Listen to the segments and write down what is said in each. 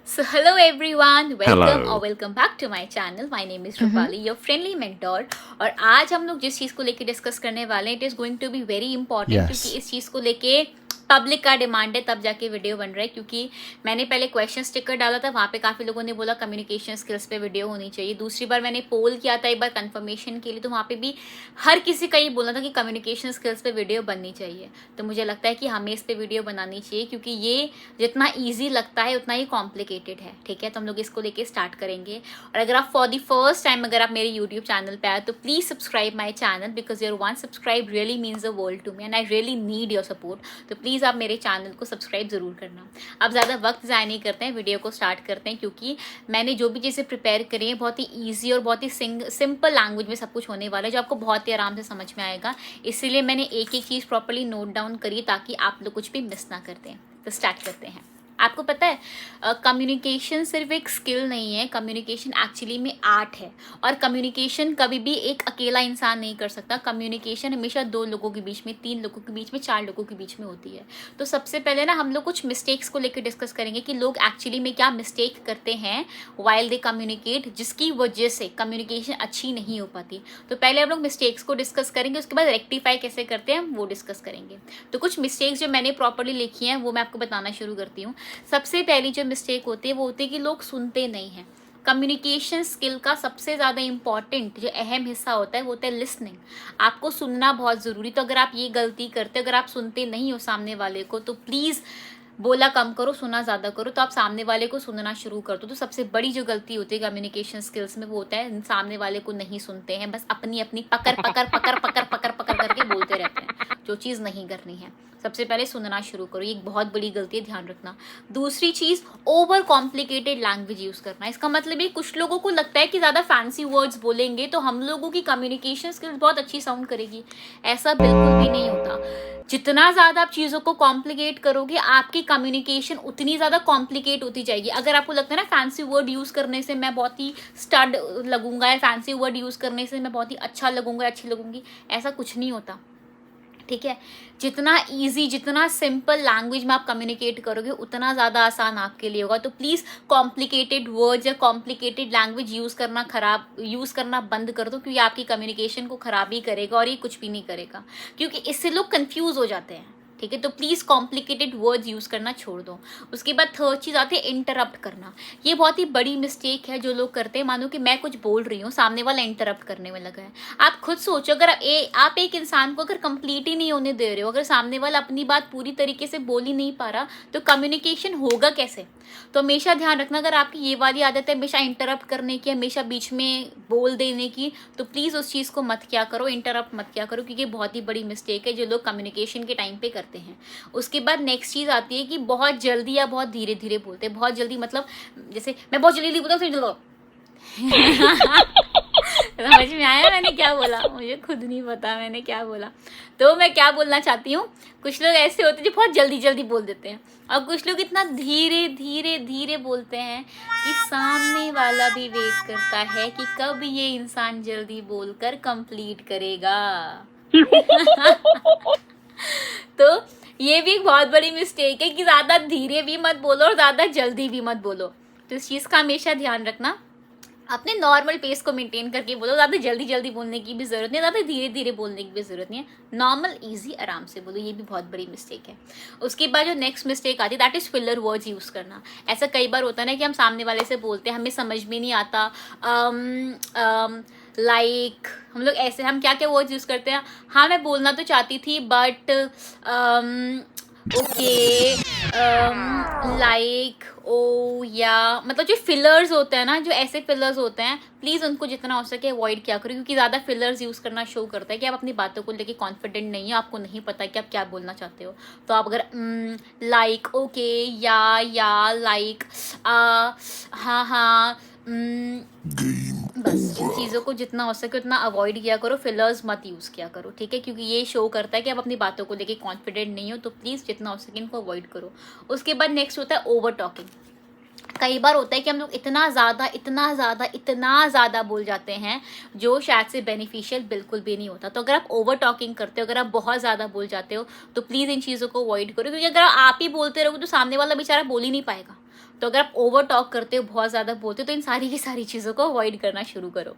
So hello everyone, welcome Hello. or welcome back to my channel. My name is Rupali, your friendly mentor. और आज हम लोग जिस चीज़ को लेके डिस्कस करने वाले हैं, it is going to be very important क्योंकि Yes. इस चीज़ को लेके पब्लिक का डिमांड है, तब जाके वीडियो बन रहा है। क्योंकि मैंने पहले क्वेश्चन स्टिकर डाला था, वहाँ पे काफ़ी लोगों ने बोला कम्युनिकेशन स्किल्स पे वीडियो होनी चाहिए। दूसरी बार मैंने पोल किया था एक बार कंफर्मेशन के लिए, तो वहाँ पे भी हर किसी का ये बोलना था कि कम्युनिकेशन स्किल्स पे वीडियो बननी चाहिए। तो मुझे लगता है कि हमें इस पे वीडियो बनानी चाहिए क्योंकि ये जितना ईजी लगता है उतना ही कॉम्प्लिकेटेड है। ठीक है, तो हम लोग इसको लेके स्टार्ट करेंगे। और अगर आप फॉर द फर्स्ट टाइम अगर आप मेरे यूट्यूब चैनल पे आए तो please subscribe my channel, because your one subscribe really means the world to me and I really need your support. तो प्लीज़ आप मेरे चैनल को सब्सक्राइब ज़रूर करना। अब ज़्यादा वक्त ज़ाया नहीं करते हैं, वीडियो को स्टार्ट करते हैं क्योंकि मैंने जो भी चीज़ें प्रिपेयर करी है बहुत ही ईजी और बहुत ही सिंपल लैंग्वेज में सब कुछ होने वाला है, जो आपको बहुत ही आराम से समझ में आएगा। इसीलिए मैंने एक एक चीज़ प्रॉपर्ली नोट डाउन करी ताकि आप लोग कुछ भी मिस ना करते हैं। तो स्टार्ट करते हैं। आपको पता है कम्युनिकेशन सिर्फ एक स्किल नहीं है, कम्युनिकेशन एक्चुअली में आर्ट है। और कम्युनिकेशन कभी भी एक अकेला इंसान नहीं कर सकता। कम्युनिकेशन हमेशा दो लोगों के बीच में, तीन लोगों के बीच में, चार लोगों के बीच में होती है। तो सबसे पहले ना हम लोग कुछ मिस्टेक्स को लेकर डिस्कस करेंगे कि लोग एक्चुअली में क्या मिस्टेक करते हैं वाइल दे कम्युनिकेट, जिसकी वजह से कम्युनिकेशन अच्छी नहीं हो पाती। तो पहले हम लोग मिस्टेक्स को डिस्कस करेंगे, उसके बाद रेक्टिफाई कैसे करते हैं वो डिस्कस करेंगे। तो कुछ मिस्टेक्स जो मैंने प्रॉपर्ली लिखी हैं वो मैं आपको बताना शुरू करती हूँ। सबसे पहली जो मिस्टेक होती है वो होती है कि लोग सुनते नहीं हैं। कम्युनिकेशन स्किल का सबसे ज़्यादा इंपॉर्टेंट जो अहम हिस्सा होता है वो होता है लिसनिंग। आपको सुनना बहुत ज़रूरी। तो अगर आप ये गलती करते, अगर आप सुनते नहीं हो सामने वाले को, तो प्लीज़ बोला कम करो, सुना ज़्यादा करो। तो आप सामने वाले को सुनना शुरू कर दो। तो सबसे बड़ी जो गलती होती है कम्युनिकेशन स्किल्स में वो होता है सामने वाले को नहीं सुनते हैं, बस अपनी अपनी पकड़ पकड़ पकड़ पकड़ पकड़ पकड़ करके बोलते रहते हैं, जो चीज़ नहीं करनी है। सबसे पहले सुनना शुरू करो, ये एक बहुत बड़ी गलती है, ध्यान रखना। दूसरी चीज़, ओवर कॉम्प्लिकेटेड लैंग्वेज यूज़ करना। इसका मतलब ये कुछ लोगों को लगता है कि ज़्यादा फैंसी वर्ड्स बोलेंगे तो हम लोगों की कम्युनिकेशन स्किल्स बहुत अच्छी साउंड करेगी। ऐसा बिल्कुल भी नहीं होता। जितना ज़्यादा आप चीज़ों को कॉम्प्लिकेट करोगे आपकी कम्युनिकेशन उतनी ज़्यादा कॉम्प्लिकेट होती जाएगी। अगर आपको लगता है ना फैंसी वर्ड यूज़ करने से मैं बहुत ही स्टड लगूंगा या फैंसी वर्ड यूज़ करने से मैं बहुत ही अच्छा लगूंगा, अच्छी लगूंगी, ऐसा कुछ नहीं होता। ठीक है, जितना इजी, जितना सिंपल लैंग्वेज में आप कम्युनिकेट करोगे उतना ज़्यादा आसान आपके लिए होगा। तो प्लीज़ कॉम्प्लिकेटेड वर्ड्स या कॉम्प्लिकेटेड लैंग्वेज यूज़ करना बंद कर दो, क्योंकि आपकी कम्युनिकेशन को ख़राब ही करेगा और ये कुछ भी नहीं करेगा, क्योंकि इससे लोग कंफ्यूज हो जाते हैं। ठीक है, तो प्लीज़ कॉम्प्लिकेटेड वर्ड्स यूज़ करना छोड़ दो। उसके बाद थर्ड चीज़ आती है इंटरप्ट करना। ये बहुत ही बड़ी मिस्टेक है जो लोग करते हैं। मानो कि मैं कुछ बोल रही हूँ, सामने वाला इंटरप्ट करने में लगा है। आप खुद सोचो, अगर आप एक इंसान को अगर कंप्लीट ही नहीं होने दे रहे हो, अगर सामने वाला अपनी बात पूरी तरीके से बोल ही नहीं पा रहा, तो कम्युनिकेशन होगा कैसे? तो हमेशा ध्यान रखना, अगर आपकी ये वाली आदत है हमेशा इंटरप्ट करने की, हमेशा बीच में बोल देने की, तो प्लीज़ उस चीज़ को मत क्या करो, इंटरप्ट मत क्या करो, क्योंकि बहुत ही बड़ी मिस्टेक है जो लोग कम्युनिकेशन के टाइम पे करते हैं। उसके बाद नेक्स्ट चीज़ आती है कि बहुत जल्दी या बहुत धीरे धीरे बोलते हैं। बहुत जल्दी मतलब जैसे मैं बहुत जल्दी बोलता हूँ समझ में आया मैंने क्या बोला? मुझे खुद नहीं पता मैंने क्या बोला। तो मैं क्या बोलना चाहती हूँ, कुछ लोग ऐसे होते हैं जो बहुत जल्दी जल्दी बोल देते हैं, और कुछ लोग इतना धीरे धीरे धीरे बोलते हैं कि सामने वाला भी वेट करता है कि कब ये इंसान जल्दी बोलकर कंप्लीट करेगा। तो ये भी एक बहुत बड़ी मिस्टेक है कि ज़्यादा धीरे भी मत बोलो और ज़्यादा जल्दी भी मत बोलो। तो इस चीज़ का हमेशा ध्यान रखना, अपने नॉर्मल पेस को मेंटेन करके बोलो। ज़्यादा जल्दी जल्दी बोलने की भी ज़रूरत नहीं, ज़्यादा धीरे धीरे बोलने की भी ज़रूरत नहीं है। नॉर्मल इजी आराम से बोलो, ये भी बहुत बड़ी मिस्टेक है। उसके बाद जो नेक्स्ट मिस्टेक आती है that is filler words use करना। ऐसा कई बार होता है ना कि हम सामने वाले से बोलते हैं, हमें समझ में नहीं आता, लाइक हम लोग ऐसे, हम क्या क्या वर्ड्स यूज़ करते हैं, हाँ मैं बोलना तो चाहती थी बट ओके, लाइक, ओ, या मतलब जो फिलर्स होते हैं ना, जो ऐसे फिलर्स होते हैं, प्लीज़ उनको जितना हो सके अवॉइड किया करो, क्योंकि ज़्यादा फिलर्स यूज़ करना शो करता है कि आप अपनी बातों को लेके कॉन्फिडेंट नहीं है, आपको नहीं पता कि आप क्या बोलना चाहते हो। तो आप अगर लाइक, ओके, या लाइक, हाँ हाँ, बस इन चीज़ों को जितना हो सके उतना अवॉइड किया करो, फिलर्स मत यूज़ किया करो। ठीक है, क्योंकि ये शो करता है कि आप अपनी बातों को लेके कॉन्फिडेंट नहीं हो। तो प्लीज़ जितना हो सके इनको अवॉइड करो। उसके बाद नेक्स्ट होता है ओवर टॉकिंग। कई बार होता है कि हम लोग इतना ज़्यादा बोल जाते हैं जो शायद से बेनिफिशियल बिल्कुल भी नहीं होता। तो अगर आप ओवर टॉकिंग करते हो, अगर आप बहुत ज़्यादा बोल जाते हो, तो प्लीज़ इन चीज़ों को अवॉइड करो, क्योंकि अगर आप ही बोलते रहोगे तो सामने वाला बेचारा बोल ही नहीं पाएगा। तो अगर आप ओवर टॉक करते हो, बहुत ज़्यादा बोलते हो, तो इन सारी की सारी चीज़ों को अवॉइड करना शुरू करो।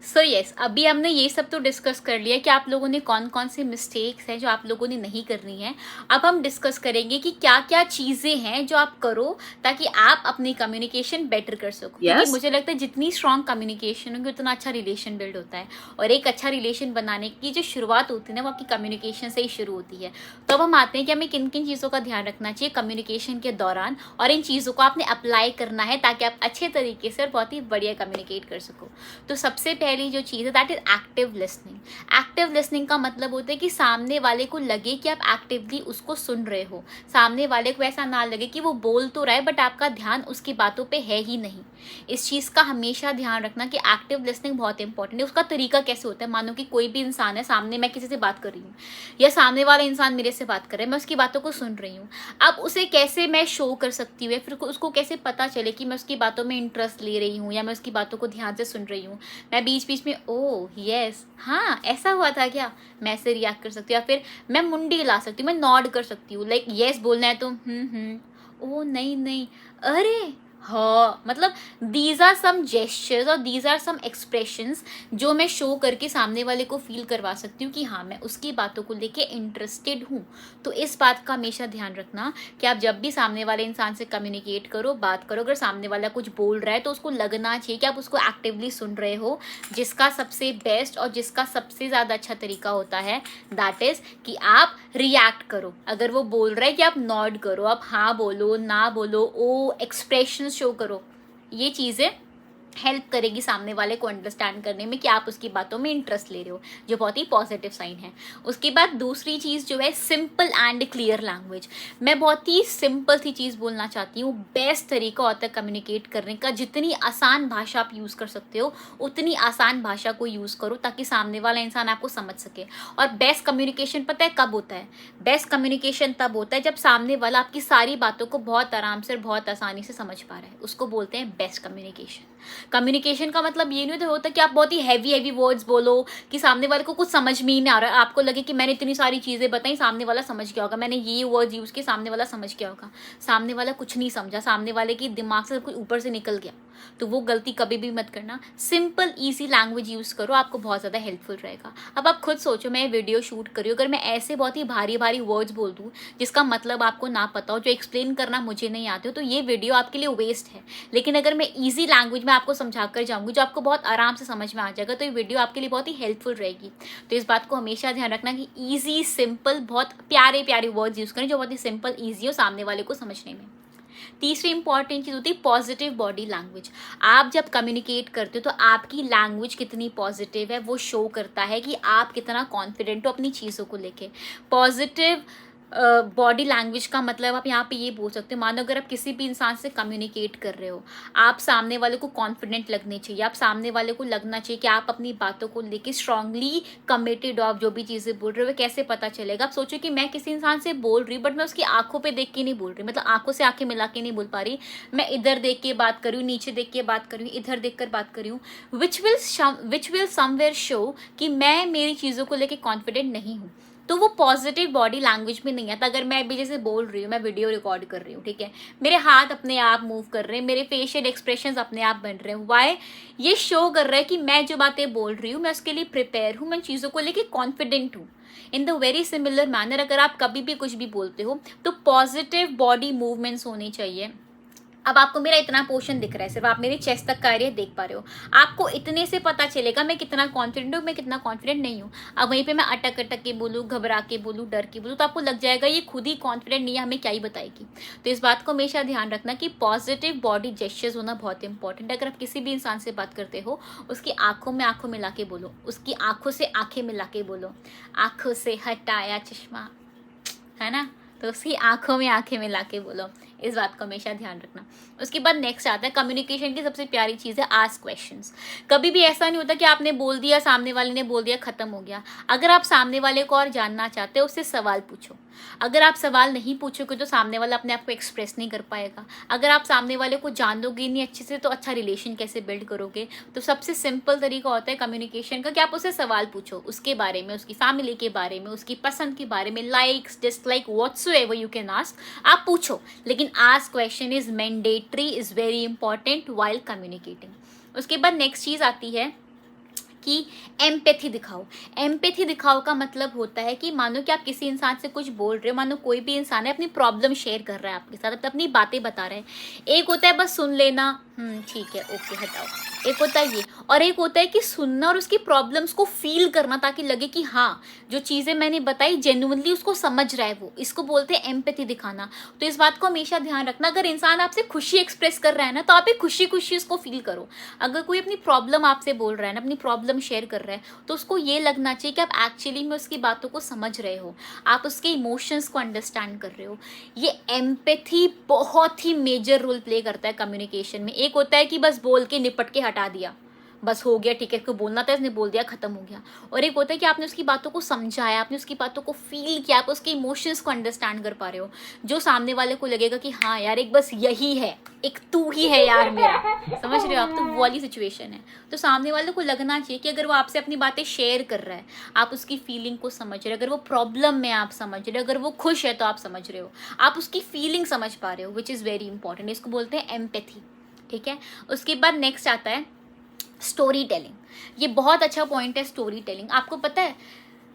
सो यस, अभी हमने ये सब तो डिस्कस कर लिया कि आप लोगों ने कौन कौन से मिस्टेक्स हैं जो आप लोगों ने नहीं करनी है। अब हम डिस्कस करेंगे कि क्या क्या चीज़ें हैं जो आप करो ताकि आप अपनी कम्युनिकेशन बेटर कर सको, क्योंकि Yes. मुझे लगता है जितनी स्ट्रॉन्ग कम्युनिकेशन होगी उतना अच्छा रिलेशन बिल्ड होता है, और एक अच्छा रिलेशन बनाने की जो शुरुआत होती है ना वो आपकी कम्युनिकेशन से ही शुरू होती है। तो अब हम आते हैं कि हमें किन किन चीज़ों का ध्यान रखना चाहिए कम्युनिकेशन के दौरान, और इन चीज़ों को आपने अप्लाई करना है ताकि आप अच्छे तरीके से और बहुत ही बढ़िया कम्युनिकेट कर सको। तो सबसे पहली जो चीज़ है that is active listening. Active listening का मतलब होता है कि सामने वाले को लगे कि आप एक्टिवली उसको सुन रहे हो, सामने वाले को ऐसा ना लगे कि वो बोल तो रहा है बट आपका ध्यान उसकी बातों पे है ही नहीं। इस चीज़ का हमेशा ध्यान रखना कि एक्टिव लिसनिंग बहुत इंपॉर्टेंट है। उसका तरीका कैसे होता है, मानो कि कोई भी इंसान है, सामने मैं किसी से बात कर रही हूँ या सामने वाला इंसान मेरे से बात कर रहा है, मैं उसकी बातों को सुन रही हूँ। अब उसे कैसे मैं शो कर सकती हूँ या फिर उसको कैसे पता चले कि मैं उसकी बातों में इंटरेस्ट ले रही हूँ या मैं उसकी बातों को ध्यान से सुन रही हूँ। मैं बीच बीच में ओह यस हाँ ऐसा हुआ था क्या, मैं ऐसे रिएक्ट कर सकती हूँ, या फिर मैं मुंडी हिला सकती हूँ, मैं नॉड कर सकती हूँ, लाइक यस बोलना है तो ओ नहीं नहीं, अरे हाँ, मतलब दीज आर सम जेस्चर्स और दीज आर सम एक्सप्रेशंस जो मैं शो करके सामने वाले को फील करवा सकती हूँ कि हाँ मैं उसकी बातों को लेके इंटरेस्टेड हूँ। तो इस बात का हमेशा ध्यान रखना कि आप जब भी सामने वाले इंसान से कम्युनिकेट करो, बात करो, अगर सामने वाला कुछ बोल रहा है तो उसको लगना चाहिए कि आप उसको एक्टिवली सुन रहे हो। जिसका सबसे बेस्ट और जिसका सबसे ज़्यादा अच्छा तरीका होता है दैट इज़ कि आप रिएक्ट करो। अगर वो बोल रहा है कि आप नॉड करो, आप हाँ बोलो, ना बोलो, ओ एक्सप्रेशन शो करो। ये चीज़ें हेल्प करेगी सामने वाले को अंडरस्टैंड करने में कि आप उसकी बातों में इंटरेस्ट ले रहे हो, जो बहुत ही पॉजिटिव साइन है। उसके बाद दूसरी चीज़ जो है सिंपल एंड क्लियर लैंग्वेज। मैं बहुत ही सिंपल सी चीज़ बोलना चाहती हूँ। बेस्ट तरीका होता है कम्युनिकेट करने का, जितनी आसान भाषा आप यूज़ कर सकते हो उतनी आसान भाषा को यूज़ करो ताकि सामने वाला इंसान आपको समझ सके। और बेस्ट कम्युनिकेशन पता है कब होता है? बेस्ट कम्युनिकेशन तब होता है जब सामने वाला आपकी सारी बातों को बहुत आराम से और बहुत आसानी से समझ पा रहा है, उसको बोलते हैं बेस्ट कम्युनिकेशन। कम्युनिकेशन का मतलब ये नहीं होता कि आप बहुत ही हैवी वर्ड्स बोलो कि सामने वाले को कुछ समझ में ही नहीं आ रहा है, आपको लगे कि मैंने इतनी सारी चीज़ें बताई, सामने वाला समझ गया होगा, मैंने ये वर्ड्स यूज़ किए, सामने वाला समझ गया होगा। सामने वाला कुछ नहीं समझा, सामने वाले की दिमाग से कुछ ऊपर से निकल गया। तो वो गलती कभी भी मत करना। सिंपल ईजी लैंग्वेज यूज़ करो, आपको बहुत ज़्यादा हेल्पफुल रहेगा। अब आप खुद सोचो, मैं वीडियो शूट कर रही हूँ, अगर मैं ऐसे बहुत ही भारी भारी वर्ड्स बोल दूँ जिसका मतलब आपको ना पता हो, जो एक्सप्लेन करना मुझे नहीं आते हो, तो ये वीडियो आपके लिए वेस्ट है। लेकिन अगर मैं ईजी लैंग्वेज में आपको समझा कर जाऊँगी जो आपको बहुत आराम से समझ में आ जाएगा, तो ये वीडियो आपके लिए बहुत ही हेल्पफुल रहेगी। तो इस बात को हमेशा ध्यान रखना कि ईजी सिंपल बहुत प्यारे प्यारे वर्ड्स यूज़ करें जो बहुत ही सिंपल ईजी हो सामने वाले को समझने में। तीसरी इंपॉर्टेंट चीज़ होती है पॉजिटिव बॉडी लैंग्वेज। आप जब कम्युनिकेट करते हो तो आपकी लैंग्वेज कितनी पॉजिटिव है वो शो करता है कि आप कितना कॉन्फिडेंट हो अपनी चीज़ों को लेके। पॉजिटिव बॉडी लैंग्वेज का मतलब आप यहाँ पे ये बोल सकते हो, मानो अगर आप किसी भी इंसान से कम्युनिकेट कर रहे हो, आप सामने वाले को कॉन्फिडेंट लगने चाहिए, आप सामने वाले को लगना चाहिए कि आप अपनी बातों को लेके स्ट्रांगली कमिटेड हो। आप जो भी चीज़ें बोल रहे हो कैसे पता चलेगा? आप सोचो कि मैं किसी इंसान से बोल रही हूँ बट मैं उसकी आंखों पे देख के नहीं बोल रही, मतलब आंखों से आंखें मिला के नहीं बोल पा रही, मैं इधर देख के बात कर रही हूँ, नीचे देख के बात कर रही हूँ, इधर देख कर बात कर रही हूँ, विच विल समवेयर शो कि मैं मेरी चीज़ों को लेके कॉन्फिडेंट नहीं हूँ। तो वो पॉजिटिव बॉडी लैंग्वेज में नहीं आता। अगर मैं अभी जैसे बोल रही हूँ, मैं वीडियो रिकॉर्ड कर रही हूँ, ठीक है, मेरे हाथ अपने आप मूव कर रहे हैं, मेरे फेशियल एक्सप्रेशंस अपने आप बन रहे हैं, वाई? ये शो कर रहा है कि मैं जो बातें बोल रही हूँ मैं उसके लिए प्रिपेयर हूँ, मैं चीज़ों को लेके कॉन्फिडेंट हूँ। In the very similar manner अगर आप कभी भी कुछ भी बोलते हो तो पॉजिटिव बॉडी मूवमेंट्स होनी चाहिए। अब आपको मेरा इतना पोर्शन दिख रहा है, सिर्फ आप मेरे चेस्ट तक का एरिया देख पा रहे हो, आपको इतने से पता चलेगा मैं कितना कॉन्फिडेंट हूँ, मैं कितना कॉन्फिडेंट नहीं हूँ। अब वहीं पे मैं अटक अटक के बोलूँ, घबरा के बोलूँ, डर के बोलूँ, तो आपको लग जाएगा ये खुद ही कॉन्फिडेंट नहीं है, हमें क्या ही बताएगी। तो इस बात को हमेशा ध्यान रखना कि पॉजिटिव बॉडी जेस्चर्स होना बहुत इंपॉर्टेंट है। अगर आप किसी भी इंसान से बात करते हो उसकी आंखों में आंखों मिला के बोलो, उसकी आंखों से आंखें मिला के बोलो, आंखों से हटाया चश्मा, है ना, तो उसकी आंखों में आंखें मिला के बोलो। इस बात को हमेशा ध्यान रखना। उसके बाद नेक्स्ट आता है कम्युनिकेशन की सबसे प्यारी चीज़ है आस्क क्वेश्चंस। कभी भी ऐसा नहीं होता कि आपने बोल दिया, सामने वाले ने बोल दिया, खत्म हो गया। अगर आप सामने वाले को और जानना चाहते हो उससे सवाल पूछो। अगर आप सवाल नहीं पूछोगे तो सामने वाला अपने आप को एक्सप्रेस नहीं कर पाएगा। अगर आप सामने वाले को जानोगे नहीं अच्छे से तो अच्छा रिलेशन कैसे बिल्ड करोगे? तो सबसे सिंपल तरीका होता है कम्युनिकेशन का कि आप उससे सवाल पूछो, उसके बारे में, उसकी फैमिली के बारे में, उसकी पसंद के बारे में, likes dislike whatsoever you can ask. आप पूछो, लेकिन लेकिन ask question is mandatory, is very important while communicating. उसके बाद नेक्स्ट चीज आती है कि एम्पैथी दिखाओ। एम्पैथी दिखाओ का मतलब होता है कि मानो कि आप किसी इंसान से कुछ बोल रहे हो, मानो कोई भी इंसान है अपनी प्रॉब्लम शेयर कर रहा है आपके साथ, अपनी बातें बता रहे हैं। एक होता है बस सुन लेना, ठीक है, ओके, हटाओ, एक होता है ये, और एक होता है कि सुनना और उसकी प्रॉब्लम्स को फील करना, ताकि लगे कि हाँ जो चीज़ें मैंने बताई जेन्युइनली उसको समझ रहा है वो, इसको बोलते हैं एम्पैथी दिखाना। तो इस बात को हमेशा ध्यान रखना, अगर इंसान आपसे खुशी एक्सप्रेस कर रहा है ना, तो आप एक खुशी खुशी उसको फील करो। अगर कोई अपनी प्रॉब्लम आपसे बोल रहा है ना, अपनी प्रॉब्लम शेयर कर रहा है, तो उसको ये लगना चाहिए कि आप एक्चुअली में उसकी बातों को समझ रहे हो, आप उसके इमोशंस को अंडरस्टैंड कर रहे हो। ये एम्पैथी बहुत ही मेजर रोल प्ले करता है कम्युनिकेशन में। एक होता है कि बस बोल के निपट के हटा दिया, बस हो गया, ठीक है, इसको बोलना था, इसने बोल दिया, खत्म हो गया। और एक होता है कि आपने उसकी बातों को समझाया, आपने उसकी बातों को फील किया, आप उसके इमोशंस को अंडरस्टैंड कर पा रहे हो, जो सामने वाले को लगेगा कि हाँ यार, एक बस यही है, एक तू ही है यार मेरा, समझ रहे हो आप, तो वो वाली सिचुएशन है। तो सामने वाले को लगना चाहिए कि अगर वो आपसे अपनी बातें शेयर कर रहा है, आप उसकी फीलिंग को समझ रहे हो, अगर वो प्रॉब्लम में आप समझ रहे हो, अगर वो खुश है तो आप समझ रहे हो, आप उसकी फीलिंग समझ पा रहे हो, विच इज़ वेरी इंपॉर्टेंट। इसको बोलते हैं एम्पैथी, ठीक है। उसके बाद नेक्स्ट आता है स्टोरी टेलिंग। ये बहुत अच्छा पॉइंट है स्टोरी टेलिंग। आपको पता है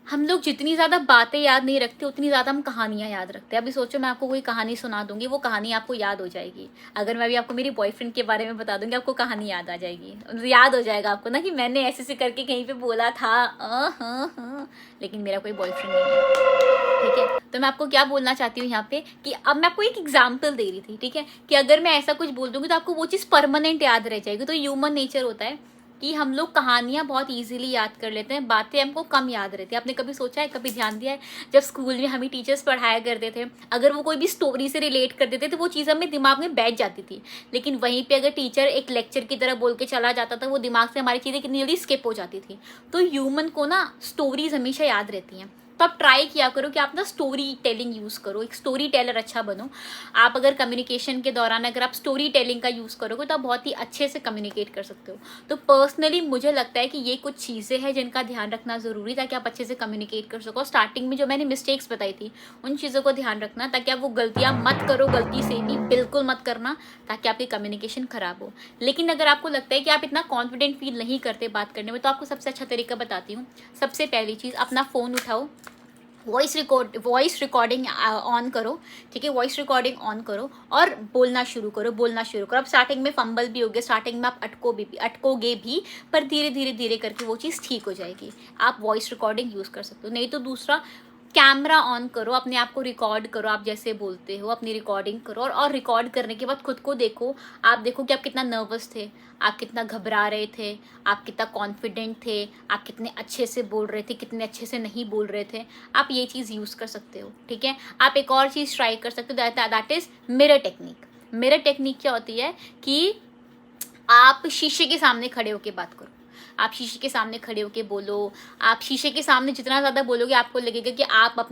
हम लोग जितनी ज़्यादा बातें याद नहीं रखते, उतनी ज़्यादा हम कहानियाँ याद रखते हैं। अभी सोचो मैं आपको कोई कहानी सुना दूंगी, वो कहानी आपको याद हो जाएगी। अगर मैं अभी आपको मेरी बॉयफ्रेंड के बारे में बता दूंगी, आपको कहानी याद आ जाएगी, याद हो जाएगा आपको ना कि मैंने ऐसे करके कहीं पे बोला था, हाँ, लेकिन मेरा कोई बॉयफ्रेंड नहीं है, ठीक है। तो मैं आपको क्या बोलना चाहती हूँ यहाँ पे कि अब मैं आपको एक एग्जाम्पल दे रही थी, ठीक है, कि अगर मैं ऐसा कुछ बोल दूंगी तो आपको वो चीज़ परमानेंट याद रह जाएगी। तो ह्यूमन नेचर होता है कि हम लोग कहानियाँ बहुत इजीली याद कर लेते हैं, बातें हमको कम याद रहती है। आपने कभी सोचा है, कभी ध्यान दिया है, जब स्कूल में हमें टीचर्स पढ़ाया करते थे, अगर वो कोई भी स्टोरी से रिलेट कर देते थे, वो चीज़ हमें दिमाग में बैठ जाती थी। लेकिन वहीं पे अगर टीचर एक लेक्चर की तरह बोल के चला जाता था, वो दिमाग से हमारी चीज़ें कितनी जल्दी स्किप हो जाती थी। तो ह्यूमन को ना स्टोरीज हमेशा याद रहती हैं। तो आप ट्राई किया करो कि आप ना स्टोरी टेलिंग यूज़ करो, एक स्टोरी टेलर अच्छा बनो। आप अगर कम्युनिकेशन के दौरान अगर आप स्टोरी टेलिंग का यूज़ करोगे तो आप बहुत ही अच्छे से कम्युनिकेट कर सकते हो। तो पर्सनली मुझे लगता है कि ये कुछ चीज़ें हैं जिनका ध्यान रखना ज़रूरी, ताकि आप अच्छे से कम्युनिकेट कर सको। स्टार्टिंग में जो मैंने मिस्टेक्स बताई थी, उन चीज़ों को ध्यान रखना, ताकि आप वो गलतियाँ मत करो, गलती से भी बिल्कुल मत करना, ताकि आपकी कम्युनिकेशन ख़राब हो। लेकिन अगर आपको लगता है कि आप इतना कॉन्फिडेंट फील नहीं करते बात करने में, तो आपको सबसे अच्छा तरीका बताती हूँ। सबसे पहली चीज़, अपना फ़ोन उठाओ, वॉइस रिकॉर्डिंग ऑन करो, ठीक है, वॉइस रिकॉर्डिंग ऑन करो और बोलना शुरू करो। अब स्टार्टिंग में फंबल भी होगे, स्टार्टिंग में आप अटकोगे भी, पर धीरे धीरे करके वो चीज़ ठीक हो जाएगी। आप वॉइस रिकॉर्डिंग यूज़ कर सकते हो। नहीं तो दूसरा, कैमरा ऑन करो, अपने आप को रिकॉर्ड करो, आप जैसे बोलते हो अपनी रिकॉर्डिंग करो, और रिकॉर्ड करने के बाद खुद को देखो। आप देखो कि आप कितना नर्वस थे, आप कितना घबरा रहे थे, आप कितना कॉन्फिडेंट थे, आप कितने अच्छे से बोल रहे थे, कितने अच्छे से नहीं बोल रहे थे। आप ये चीज़ यूज़ कर सकते हो, ठीक है। आप एक और चीज़ ट्राई कर सकते हो, that is mirror technique. Mirror technique क्या होती है कि आप शीशे के सामने खड़े होकर बात करो। आप शीशे के सामने खड़े होके बोलो। आप शीशे के सामने जितना ज़्यादा बोलोगे, आपको लगेगा कि आप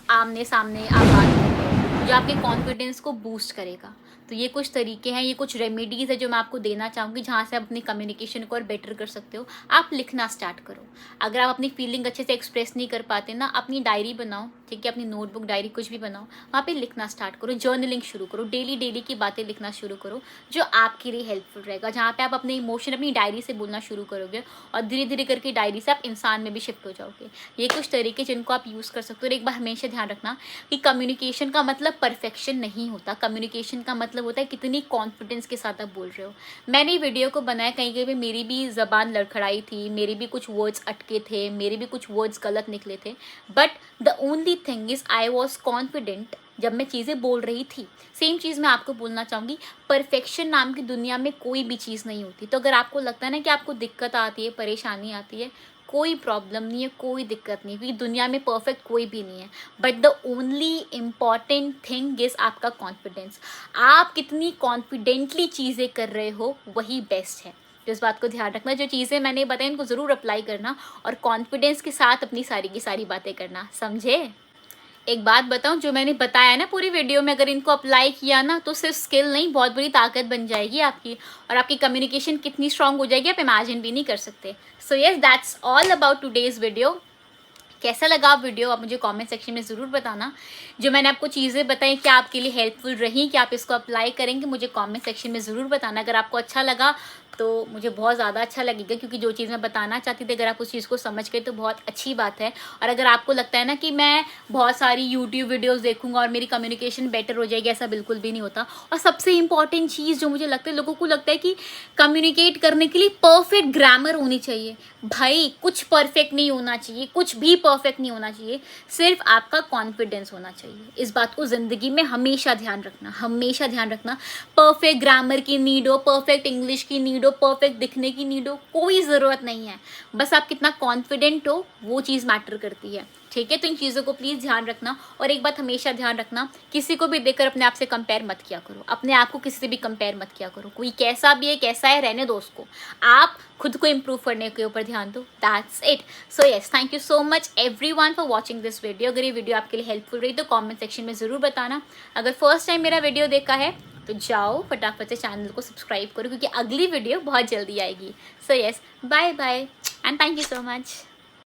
आमने सामने आप बात कर रहे हो, जो आपके कॉन्फिडेंस को बूस्ट करेगा। तो ये कुछ तरीके हैं, ये कुछ रेमेडीज़ है जो मैं आपको देना चाहूँगी, जहाँ से आप अपनी कम्युनिकेशन को और बेटर कर सकते हो। आप लिखना स्टार्ट करो। अगर आप अपनी फीलिंग अच्छे से एक्सप्रेस नहीं कर पाते ना, अपनी डायरी बनाओ, ठीक है, अपनी नोटबुक, डायरी, कुछ भी बनाओ, वहाँ पे लिखना स्टार्ट करो, जर्नलिंग शुरू करो, डेली की बातें लिखना शुरू करो, जो आपके लिए हेल्पफुल रहेगा। जहाँ पे आप अपने इमोशन अपनी डायरी से बोलना शुरू करोगे, और धीरे धीरे करके डायरी से आप इंसान में भी शिफ्ट हो जाओगे। ये कुछ तरीके जिनको आप यूज़ कर सकते हो। और एक बार हमेशा ध्यान रखना कि कम्युनिकेशन का मतलब परफेक्शन नहीं होता। कम्युनिकेशन का मतलब होता है कितनी कॉन्फिडेंस के साथ आप बोल रहे हो। मैंने वीडियो को बनाया, कहीं कहीं पे मेरी भी ज़बान लड़खड़ाई थी, मेरे भी कुछ वर्ड्स अटके थे, मेरे भी कुछ वर्ड्स गलत निकले थे, but the only thing is I was confident जब मैं चीज़ें बोल रही थी। सेम चीज़ मैं आपको बोलना चाहूँगी, परफेक्शन नाम की दुनिया में कोई भी चीज़ नहीं होती। तो अगर आपको लगता है ना कि आपको दिक्कत आती है, परेशानी आती है, कोई प्रॉब्लम नहीं है, कोई दिक्कत नहीं, क्योंकि दुनिया में परफेक्ट कोई भी नहीं है। But the only important thing is आपका कॉन्फिडेंस। आप कितनी कॉन्फिडेंटली चीज़ें कर रहे हो, वही बेस्ट है। तो इस बात को ध्यान रखना, जो चीज़ें मैंने बताई इनको ज़रूर अप्लाई करना, और कॉन्फिडेंस के साथ अपनी सारी की सारी बातें करना, समझे। एक बात बताऊं, जो मैंने बताया ना पूरी वीडियो में, अगर इनको अप्लाई किया ना, तो सिर्फ स्किल नहीं, बहुत बड़ी ताकत बन जाएगी आपकी, और आपकी कम्युनिकेशन कितनी स्ट्रांग हो जाएगी आप इमेजिन भी नहीं कर सकते। So yes, that's all about today's video. कैसा लगा आप वीडियो, आप मुझे कमेंट सेक्शन में ज़रूर बताना। जो मैंने आपको चीज़ें बताई क्या आपके लिए हेल्पफुल रही, क्या आप इसको अप्लाई करेंगे, मुझे कमेंट सेक्शन में ज़रूर बताना। अगर आपको अच्छा लगा तो मुझे बहुत ज़्यादा अच्छा लगेगा, क्योंकि जो चीज़ मैं बताना चाहती थी अगर आप उस चीज़ को समझ गए तो बहुत अच्छी बात है। और अगर आपको लगता है ना कि मैं बहुत सारी यूट्यूब वीडियोज़ देखूंगा और मेरी कम्युनिकेशन बेटर हो जाएगी, ऐसा बिल्कुल भी नहीं होता। और सबसे इंपॉर्टेंट चीज़ जो मुझे लगता है, लोगों को लगता है कि कम्युनिकेट करने के लिए परफेक्ट ग्रामर होनी चाहिए। भाई कुछ परफेक्ट नहीं होना चाहिए, कुछ भी परफेक्ट नहीं होना चाहिए, सिर्फ आपका कॉन्फिडेंस होना चाहिए। इस बात को ज़िंदगी में हमेशा ध्यान रखना, हमेशा ध्यान रखना। परफेक्ट ग्रामर की नीड हो, परफेक्ट इंग्लिश की नीड हो, परफेक्ट दिखने की नीड हो, कोई ज़रूरत नहीं है। बस आप कितना कॉन्फिडेंट हो वो चीज़ मैटर करती है, ठीक है। तो इन चीज़ों को प्लीज़ ध्यान रखना। और एक बात हमेशा ध्यान रखना, किसी को भी देखकर अपने आप से कंपेयर मत किया करो, अपने आप को किसी से भी कंपेयर मत किया करो। कोई कैसा भी है, कैसा है, रहने दो उसको, आप खुद को इम्प्रूव करने के ऊपर ध्यान दो। That's it. So yes, thank you so much everyone for watching this video. अगर ये वीडियो आपके लिए हेल्पफुल रही तो कमेंट सेक्शन में ज़रूर बताना। अगर फर्स्ट टाइम मेरा वीडियो देखा है तो जाओ फटाफट से चैनल को सब्सक्राइब करो, क्योंकि अगली वीडियो बहुत जल्दी आएगी। So yes, bye bye and thank you so much.